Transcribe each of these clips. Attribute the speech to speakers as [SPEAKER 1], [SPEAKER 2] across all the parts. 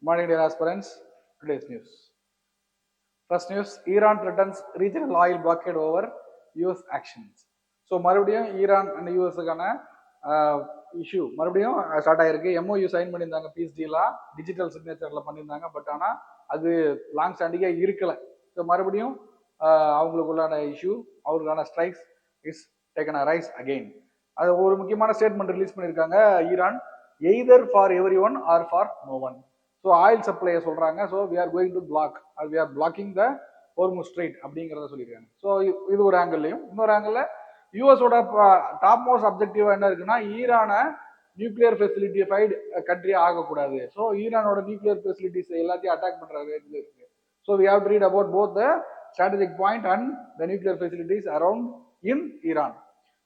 [SPEAKER 1] Morning, dear aspirants. Today's news. First news: Iran threatens regional oil blockade over US actions. So மறுபடியும் Iran and யூஎஸ்க்கான issue மறுபடியும் start ஆயிருக்கு. MOU sign பண்ணியிருந்தாங்க, peace டீலா digital சிக்னேச்சர்ல பண்ணியிருந்தாங்க. பட் ஆனால் அது லாங் ஸ்டாண்டிங்கே இருக்கலை. ஸோ மறுபடியும் அவங்களுக்குள்ளான இஷ்யூ, அவருக்கான strikes is taken a rise again. அது ஒரு முக்கியமான ஸ்டேட்மெண்ட் ரிலீஸ் பண்ணியிருக்காங்க Iran, either for every one or for no one. So oil சப்ளையை சொல்றாங்க. So we are going to block, we are blocking the Hormuz strait அப்படிங்கிறத சொல்லியிருக்காங்க. So இது ஒரு ஆங்கிள்லையும், இன்னொரு ஆங்கிள் யூஎஸோட டாப் மோஸ்ட் அப்ஜெக்டிவா என்ன இருக்குன்னா, ஈரானை நியூக்ளியர் ஃபெசிலிட்டிஃபைடு கண்ட்ரியா ஆகக்கூடாது. ஸோ ஈரானோட நியூக்ளியர் ஃபெசிலிட்டிஸ் எல்லாத்தையும் அட்டாக் பண்றது இருக்கு. So we have to read about both the strategic point and the nuclear facilities around in Iran.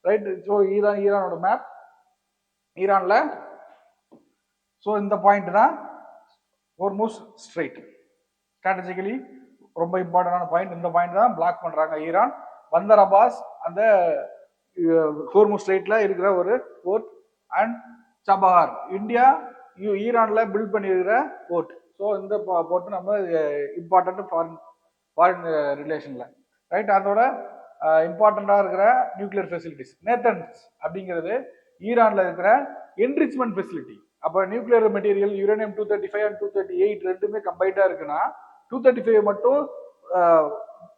[SPEAKER 1] Right. So ஈரானோட மேப் ஈரான்ல. ஸோ இந்த பாயிண்ட் தான் ஹோர்முஸ் ஸ்ட்ரெய்ட். ஸ்ட்ராட்டஜிக்கலி ரொம்ப இம்பார்ட்டன்டான பாயிண்ட். இந்த பாயிண்ட் தான் பிளாக் பண்றாங்க ஈரான். பந்தர் அப்பாஸ் அந்த ஹோர்முஸ் ஸ்ட்ரெய்ட்ல இருக்கிற ஒரு போர்ட், அண்ட் சபஹார் இந்தியா ஈரான்ல பில்ட் பண்ணியிருக்கிற போர்ட். ஸோ இந்த போர்ட் நம்ம இம்பார்ட்டன்ட் ஃபாரின் ரிலேஷன்ல. ரைட். அதோட இம்பார்ட்டண்டா இருக்கிற நியூக்ளியர் ஃபெசிலிட்டிஸ் நேத்தன்ஸ் அப்படிங்கிறது ஈரான்ல இருக்கிற என்ரிச்மெண்ட் ஃபெசிலிட்டி. அப்போ நியூக்ளியர் மெட்டீரியல் யுரேனியம் 235 அண்ட் 238 ரெண்டுமே கம்பைண்டா இருக்குன்னா 235 மட்டும்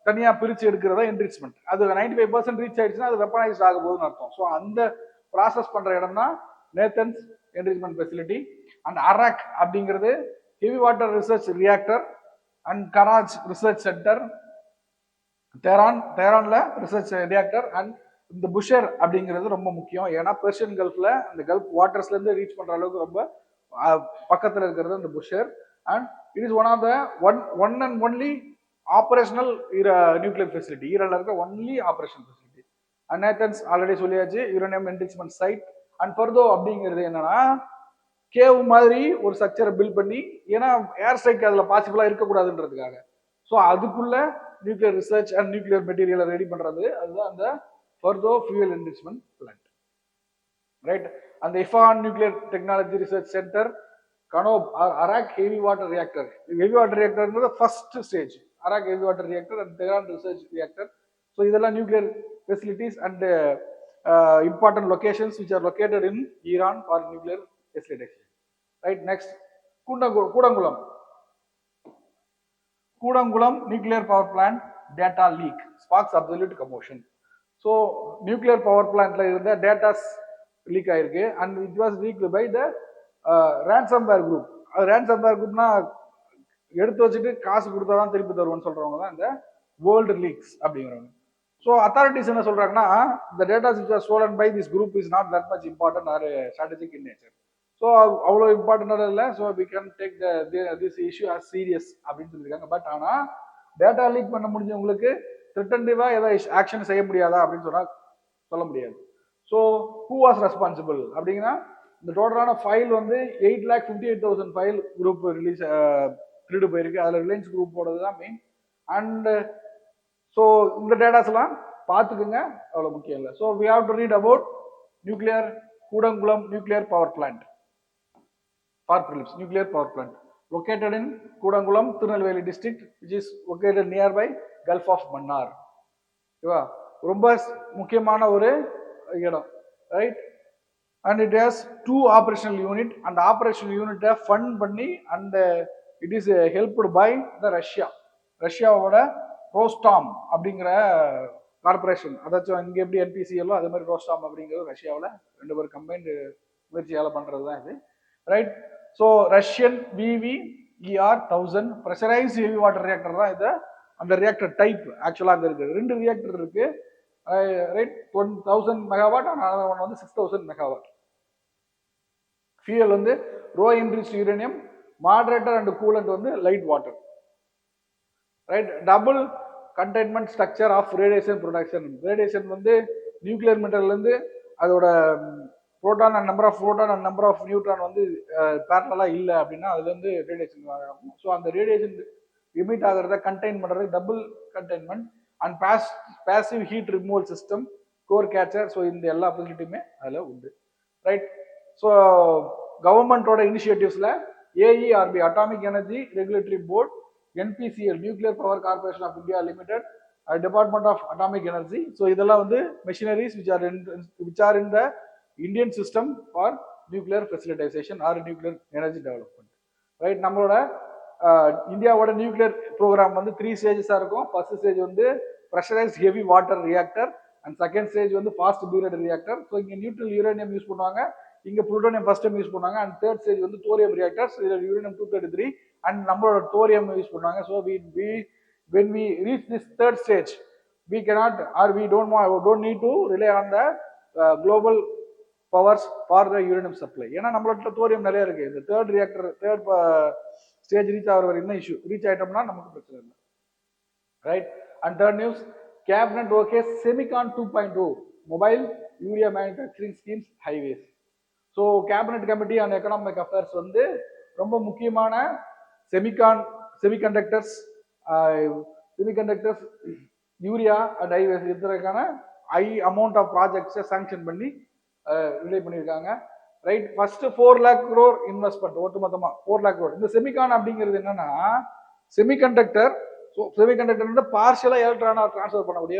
[SPEAKER 1] தனியா பிரிச்சு எடுக்கிறதா என்ரிச்மெண்ட். அது 95% ரீச் ஆயிடுச்சுன்னா அது வெப்பனைஸ்ட் ஆக போகுதுன்னு அர்த்தம். ஸோ அந்த ப்ராசஸ் பண்ற இடம் தான் Natanz enrichment facility. And Arak அப்படிங்கிறது heavy water research reactor and Karaj research centre, தெஹரான்ல ரிசர்ச் ரியாக்டர். அண்ட் இந்த புஷர் அப்படிங்கிறது ரொம்ப முக்கியம். ஏன்னா பெர்ஷியன் கல்ஃப்ல அந்த கல்ஃப் வாட்டர்ஸ்ல இருந்து ரீச் பண்ற அளவுக்கு ரொம்ப பக்கத்துல இருக்கிறது இந்த Bushehr. And it is one of the one and only operational nuclear facility. ஈரான்ல இருக்க only operation facility. And Natanz already சொல்லியாச்சு, uranium enrichment site. And Fordow அப்படிங்கிறது என்னன்னா கேவ் மாதிரி ஒரு ஸ்ட்ரக்சரை பில்ட் பண்ணி, ஏன்னா ஏர் ஸ்ட்ரைக் அதுல பாசிபிளா இருக்கக்கூடாதுன்றதுக்காக. ஸோ அதுக்குள்ள நியூக்ளியர் ரிசர்ச் அண்ட் நியூக்ளியர் மெட்டீரியலை ரெடி பண்றது, அதுதான் அந்த Fordow fuel enrichment plant. Right. அந்த Isfahan nuclear technology research centre, கனோப் Arak heavy water reactor. Heavy water ரியாக்டர்ன்றது first stage. Arak heavy water reactor and Tehran research reactor. So இதெல்லாம் nuclear facilities and important locations which are located in Iran for nuclear facilitation. Right. Next, Kudankulam nuclear power plant data leak sparks absolute commotion. So nuclear power பிளான்ட்ல இருந்த datas leak ஆயிருக்கு. And it was leaked by the ransomware group. அது ransomware குரூப்னா எடுத்து வச்சுட்டு காசு கொடுத்தா தான் திருப்பி தருவோம்னு சொல்றவங்க தான் இந்த வேர்ல்டு லீக்ஸ் அப்படிங்கிறவங்க. ஸோ அத்தாரிட்டிஸ் என்ன சொல்றாங்கன்னா, the data which was stolen by this group is not that much important or strategic in nature. So அவ்வளோ இம்பார்ட்டன்டாக இல்லை. So we can take this issue as serious அப்படின்னு சொல்லியிருக்காங்க. பட் ஆனால் data league பண்ண முடிஞ்சவங்களுக்கு த்ரிட்டன்டிவா ஏதாவது ஆக்ஷன் செய்ய முடியாதா அப்படின்னு சொன்னா சொல்ல முடியாது. ஸோ ஹூ வாஸ் ரெஸ்பான்சிபிள் அப்படிங்கன்னா, இந்த டோட்டலான ஃபைல் வந்து 8,58,000 ஃபைல் குரூப் ரிலீஸ் திருடு போயிருக்கு. அதில் ரிலையன்ஸ் குரூப்போடது தான் மெயின். அண்ட் ஸோ இந்த டேட்டாஸ் எல்லாம் பார்த்துக்குங்க, அவ்வளோ முக்கியம் இல்லை. So we have to read about nuclear Kudankulam nuclear power plant for prelims. Nuclear power plant located in Kudankulam, Tirunelveli district, which is located nearby Gulf of Mannar. ஓகேவா? ரொம்ப முக்கியமான ஒரு இடம். Right. And it has 2 operational unit. அந்த operational யூனிட்டை fund பண்ணி and it is helped by the ரஷ்யாவோட Rosatom அப்படிங்கிற கார்பரேஷன். அதாச்சும் இங்கே எப்படி என்பிசிஎல்லோ அதே மாதிரி ரோஸ்டாம் அப்படிங்கிறது ரஷ்யாவில் 2 பேர் கம்பைன்டு முயற்சியால் பண்ணுறது தான் இது. Right. So Russian VVER-1000 pressurised heavy water reactor தான் இது. அந்த ரியாக்டர் டைப் ஆக்சுவலாக அங்கே இருக்குது. 2 ரியாக்டர் இருக்கு. ரைட். 1000 மெகாவாட், ஆனால் ஒன்று வந்து 6000 மெகாவாட். ஃபியூயல் வந்து low enriched uranium, moderator and coolant வந்து light water. Right. Double containment structure of radiation production. Radiation வந்து நியூக்ளியர் மெட்டீரியல்லேருந்து அதோட proton and number of proton and number of neutron வந்து பேரலா இல்லை அப்படின்னா அதுலேருந்து ரேடியேஷன் ஆகும். ஸோ அந்த ரேடியேஷன் எமிட் ஆகிறத கண்டெயின் பண்ணுறது double containment and passive heat removal system, core catcher. So இந்த எல்லா ஃபெசிலிட்டியுமே அதில் உண்டு. ரைட். ஸோ கவர்மெண்டோட இனிஷியேட்டிவ்ஸில் AERB, Atomic Energy Regulatory Board, NPCL, Nuclear Power Corporation of India Limited, Department of Atomic Energy. So இதெல்லாம் வந்து machineries which are in the Indian system for nuclear facilitation or nuclear energy development. Right? நம்மளோட இந்தியாவோட nuclear program வந்து 3 ஸ்டேஜஸா இருக்கும். First stage வந்து pressurised heavy water reactor and second stage வந்து fast burette reactor. So இங்கே neutral uranium use பண்ணுவாங்க, இங்கே plutonium first time use பண்ணுவாங்க. அண்ட் தேர்ட் ஸ்டேஜ் வந்து தோரியம் ரியாக்டர்ஸ், இதில் யூரேனியம் 233 அண்ட் நம்மளோட தோரியம் யூஸ் பண்ணுவாங்க. So when we reach this third stage, we cannot or we don't need to rely on the global powers for the uranium supply. ஏன்னா நம்மளோட thorium நிறைய இருக்கு. இந்த third stage reach ஆகிற என்ன issue reach ஆயிட்டோம்னா நமக்கு பிரச்சனை இல்லை. Right. And third news, cabinet okay Semicon 2.0 mobile urea manufacturing schemes highways. So cabinet committee on economic affairs வந்து ரொம்ப முக்கியமான செமிகண்டக்டர்ஸ் யூரியா அண்ட் ஹைவேஸ் இருக்கிறதுக்கான ஹை அமௌண்ட் ஆஃப் ப்ராஜெக்ட்ஸை சாங்ஷன் பண்ணி ரிலே பண்ணியிருக்காங்க. Right. First 4 lakh crore investment ஒட்டுமொத்தமா 4 lakh crore. இந்த Semicon அப்படிங்கிறது என்னன்னா செமிகண்டக்டர். ஸோ செமிகண்டக்டர் வந்து பார்ஷியலா எலக்ட்ரானா டிரான்ஸ்ஃபர் பண்ணக்கூடிய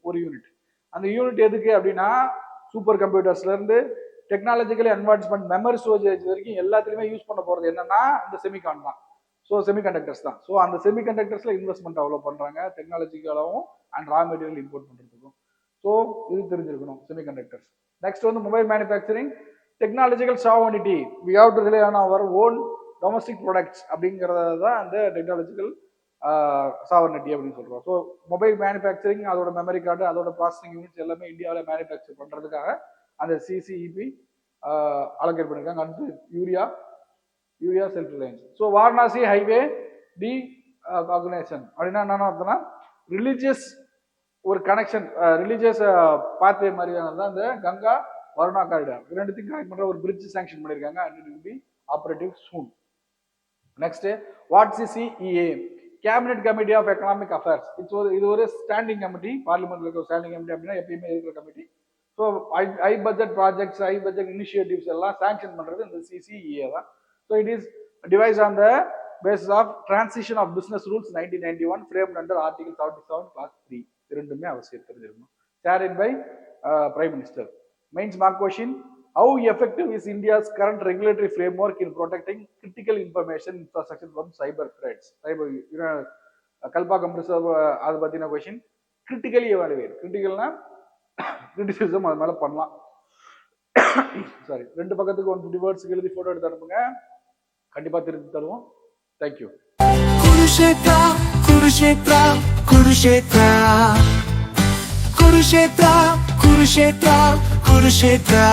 [SPEAKER 1] ஒரு யூனிட். அந்த யூனிட் எதுக்கு அப்படின்னா சூப்பர் கம்ப்யூட்டர்ஸ்ல இருந்து டெக்னாலஜிக்கலி அட்வான்ஸ்மெண்ட் மெமரி ஸ்டோரேஜ் வரைக்கும் எல்லாத்துலயுமே யூஸ் பண்ண போறது என்னன்னா இந்த செமிகான் தான். ஸோ செமிகண்டக்டர்ஸ் தான். ஸோ அந்த செமிகண்டக்டர்ஸ்ல இன்வெஸ்ட்மெண்ட் அவ்வளோ பண்றாங்க, டெக்னாலஜிக்கலாகவும் அண்ட் ரா மெட்டீரியல் இம்போர்ட் பண்றதுக்கும். ஸோ இது தெரிஞ்சிருக்கணும் செமிகண்டக்டர்ஸ். நெக்ஸ்ட் வந்து mobile manufacturing technological sovereignty. We have to rely on our own domestic products அப்படிங்கிறத தான் அந்த டெக்னாலஜிக்கல் சாவர்னிட்டி அப்படின்னு சொல்றோம். ஸோ மொபைல் மேனுஃபேக்சரிங், அதோட மெமரி கார்டு, அதோட ப்ராசஸிங் யூனிட்ஸ் எல்லாமே இந்தியாவில் மேனுஃபேக்சர் பண்றதுக்காக அந்த சிசிஇபி அலோகேட் பண்ணியிருக்காங்க. அடுத்து urea self reliance. So Varanasi highway the organisation அப்படின்னா என்னன்னா அர்த்தம்னா ரிலீஜியஸ் ஒரு கனெக்ஷன், ரிலீஜியஸ் பாத்வே மாதிரியானது தான் இந்த கங்கா வருணா காரிடார். ரெண்டுத்தையும் கனெக்ட் பண்ற ஒரு பிரிட்ஜ் சாங்ஷன் பண்ணியிருக்காங்க. And it will be operative soon. Next, what's CEA cabinet committee of economic affairs. இது ஒரு ஸ்டாண்டிங் கமிட்டி, பார்லிமெண்ட்ல இருக்க ஸ்டாண்டிங் கமிட்டி அப்படின்னா எப்பயுமே இருக்கிற committee. So high budget projects, high budget initiatives எல்லாம் சாங்ஷன் பண்றது இந்த சிசிஇஏ தான். So it is devise on the basis of transition of business rules 1991 framed under Article 77 Clause 3. இரண்டுமே அவசியம் தெரிஞ்சிருக்கணும். Chaired by Prime Minister. Mains mark question: how effective is India's current regulatory framework in protecting critical information infrastructure from cyber threats? கல்பா compressor அதை பத்தின question. Critically evaluate. கிரிட்டிக்கல்னா criticism அது மேல பண்ணலாம். சாரி, 2 பக்கத்துக்கு 150 வேர்ட்ஸ்க்கு எழுதி போட்டோ எடுத்து அனுப்புங்க, கண்டிப்பா திருப்பி தருவோம். தேங்க்யூ. குருஷேத்ரா குருஷேத்ரா குருஷேத்ரா குருஷேத்ரா குருஷேத்ரா குருஷேத்ரா